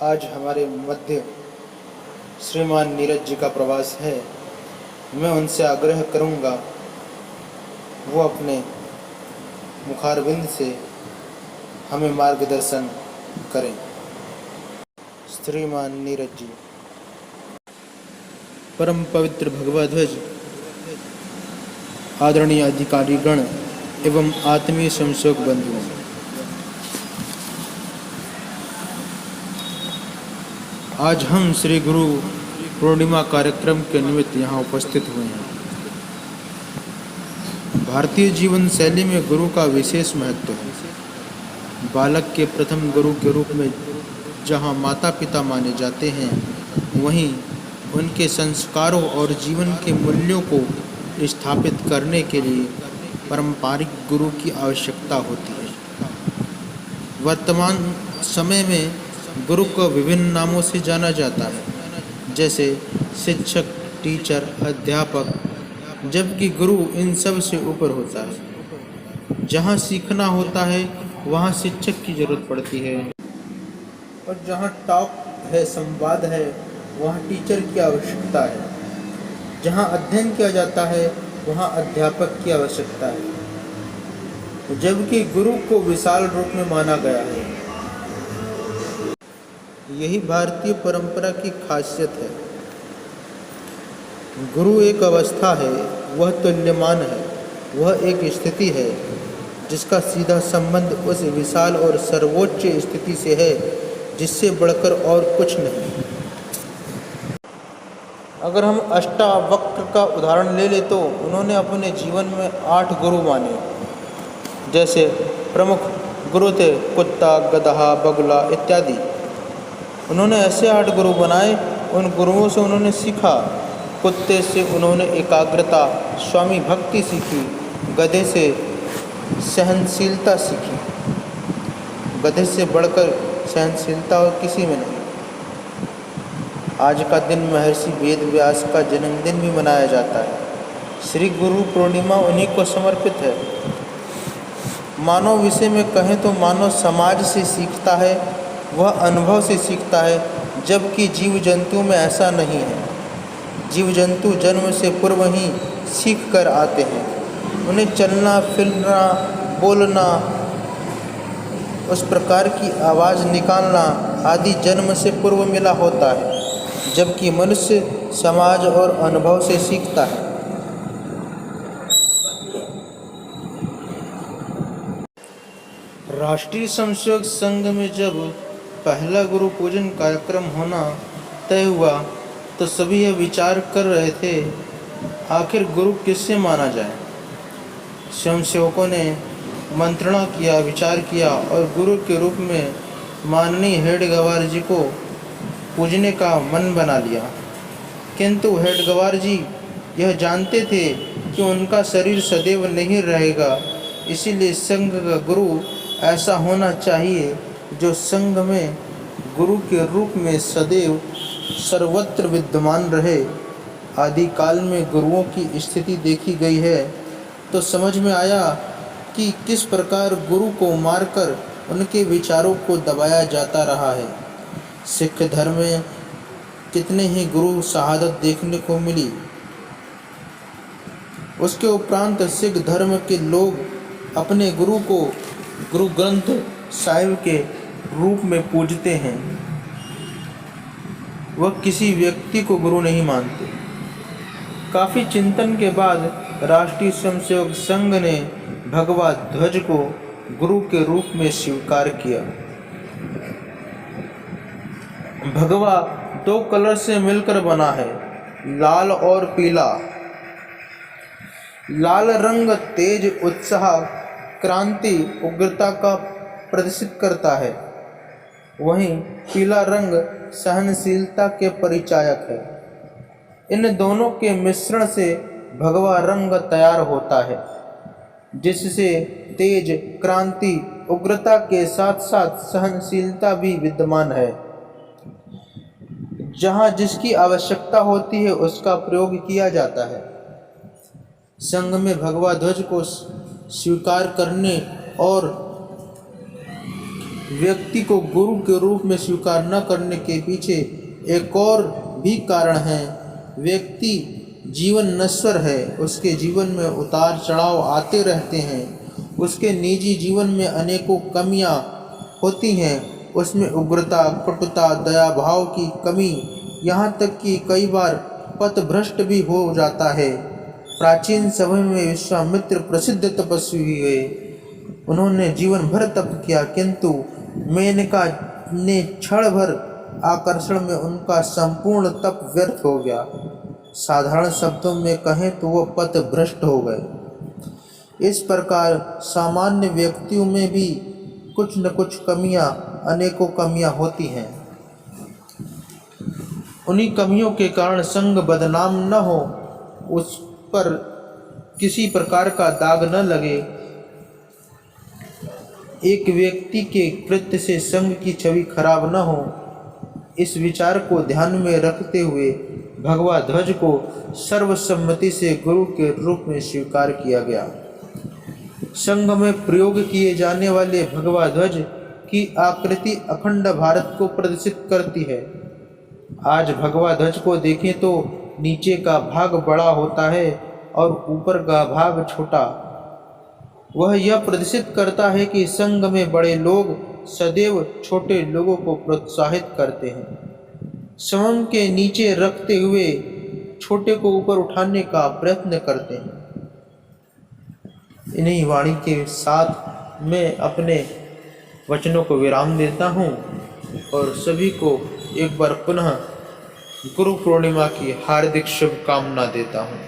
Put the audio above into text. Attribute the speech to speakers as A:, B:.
A: आज हमारे मध्य श्रीमान नीरज जी का प्रवास है। मैं उनसे आग्रह करूंगा वो अपने मुखारबिंद से हमें मार्गदर्शन करें। श्रीमान नीरज जी। परम पवित्र भगवध्वज, आदरणीय अधिकारीगण एवं आत्मीय स्वयंसेवक बंधुओं, आज हम श्री गुरु पूर्णिमा कार्यक्रम के निमित्त यहाँ उपस्थित हुए हैं। भारतीय जीवन शैली में गुरु का विशेष महत्व है। बालक के प्रथम गुरु के रूप में जहाँ माता पिता माने जाते हैं, वहीं उनके संस्कारों और जीवन के मूल्यों को स्थापित करने के लिए पारंपरिक गुरु की आवश्यकता होती है। वर्तमान समय में गुरु को विभिन्न नामों से जाना जाता है, जैसे शिक्षक, टीचर, अध्यापक, जबकि गुरु इन सब से ऊपर होता है। जहाँ सीखना होता है वहाँ शिक्षक की जरूरत पड़ती है, और जहाँ टॉक है, संवाद है, वहाँ टीचर की आवश्यकता है। जहाँ अध्ययन किया जाता है वहाँ अध्यापक की आवश्यकता है, जबकि गुरु को विशाल रूप में माना गया है। यही भारतीय परंपरा की खासियत है। गुरु एक अवस्था है, वह तुल्यमान है, वह एक स्थिति है जिसका सीधा संबंध उस विशाल और सर्वोच्च स्थिति से है जिससे बढ़कर और कुछ नहीं। अगर हम अष्टावक्र का उदाहरण ले ले तो उन्होंने अपने जीवन में 8 गुरु माने। जैसे प्रमुख गुरु थे कुत्ता, गधा, बगुला इत्यादि। उन्होंने ऐसे 8 गुरु बनाए। उन गुरुओं से उन्होंने सीखा। कुत्ते से उन्होंने एकाग्रता, स्वामी भक्ति सीखी। गधे से सहनशीलता सीखी। गधे से बढ़कर सहनशीलता और किसी में नहीं। आज का दिन महर्षि वेद व्यास का जन्मदिन भी मनाया जाता है। श्री गुरु पूर्णिमा उन्हीं को समर्पित है। मानव विषय में कहें तो मानव समाज से सीखता है, वह अनुभव से सीखता है, जबकि जीव जंतु में ऐसा नहीं है। जीव जंतु जन्म से पूर्व ही सीख कर आते हैं। उन्हें चलना, फिरना, बोलना, उस प्रकार की आवाज़ निकालना आदि जन्म से पूर्व मिला होता है, जबकि मनुष्य समाज और अनुभव से सीखता है। राष्ट्रीय स्वयंसेवक संघ में जब पहला गुरु पूजन कार्यक्रम होना तय हुआ तो सभी यह विचार कर रहे थे, आखिर गुरु किससे माना जाए। स्वयंसेवकों ने मंत्रणा किया, विचार किया और गुरु के रूप में माननीय हेडगेवार जी को पूजने का मन बना लिया। किंतु हेडगेवार जी यह जानते थे कि उनका शरीर सदैव नहीं रहेगा, इसीलिए संघ का गुरु ऐसा होना चाहिए जो संघ में गुरु के रूप में सदैव सर्वत्र विद्यमान रहे। आदिकाल में गुरुओं की स्थिति देखी गई है तो समझ में आया कि किस प्रकार गुरु को मारकर उनके विचारों को दबाया जाता रहा है। सिख धर्म में कितने ही गुरु शहादत देखने को मिली। उसके उपरांत सिख धर्म के लोग अपने गुरु को गुरु ग्रंथ साहिब के रूप में पूजते हैं। वह किसी व्यक्ति को गुरु नहीं मानते। काफ़ी चिंतन के बाद राष्ट्रीय स्वयंसेवक संघ ने भगवा ध्वज को गुरु के रूप में स्वीकार किया। भगवा 2 कलर से मिलकर बना है, लाल और पीला। लाल रंग तेज, उत्साह, क्रांति, उग्रता का प्रदर्शित करता है, वहीं पीला रंग सहनशीलता के परिचायक है। इन दोनों के मिश्रण से भगवा रंग तैयार होता है, जिससे तेज, क्रांति, उग्रता के साथ साथ सहनशीलता भी विद्यमान है। जहाँ जिसकी आवश्यकता होती है उसका प्रयोग किया जाता है। संघ में भगवा ध्वज को स्वीकार करने और व्यक्ति को गुरु के रूप में स्वीकार न करने के पीछे एक और भी कारण है। व्यक्ति जीवन नश्वर है, उसके जीवन में उतार चढ़ाव आते रहते हैं। उसके निजी जीवन में अनेकों कमियां होती हैं, उसमें उग्रता, कटुता, दया भाव की कमी, यहाँ तक कि कई बार पथभ्रष्ट भी हो जाता है। प्राचीन समय में विश्वामित्र प्रसिद्ध तपस्वी हुए। उन्होंने जीवन भर तप किया, किंतु मेनका ने क्षण भर आकर्षण में उनका संपूर्ण तप व्यर्थ हो गया। साधारण शब्दों में कहें तो वो पथभ्रष्ट हो गए। इस प्रकार सामान्य व्यक्तियों में भी कुछ न कुछ कमियां, अनेकों कमियां होती हैं। उन्हीं कमियों के कारण संग बदनाम न हो, उस पर किसी प्रकार का दाग न लगे। एक व्यक्ति के कृत्य से संघ की छवि खराब न हो, इस विचार को ध्यान में रखते हुए भगवाध्वज को सर्वसम्मति से गुरु के रूप में स्वीकार किया गया। संघ में प्रयोग किए जाने वाले भगवाध्वज की आकृति अखंड भारत को प्रदर्शित करती है। आज भगवाध्वज को देखें तो नीचे का भाग बड़ा होता है और ऊपर का भाग छोटा। वह यह प्रदर्शित करता है कि संघ में बड़े लोग सदैव छोटे लोगों को प्रोत्साहित करते हैं, स्वयं के नीचे रखते हुए छोटे को ऊपर उठाने का प्रयत्न करते हैं। इन्हीं वाणी के साथ मैं अपने वचनों को विराम देता हूँ और सभी को एक बार पुनः गुरु पूर्णिमा की हार्दिक शुभकामना देता हूँ।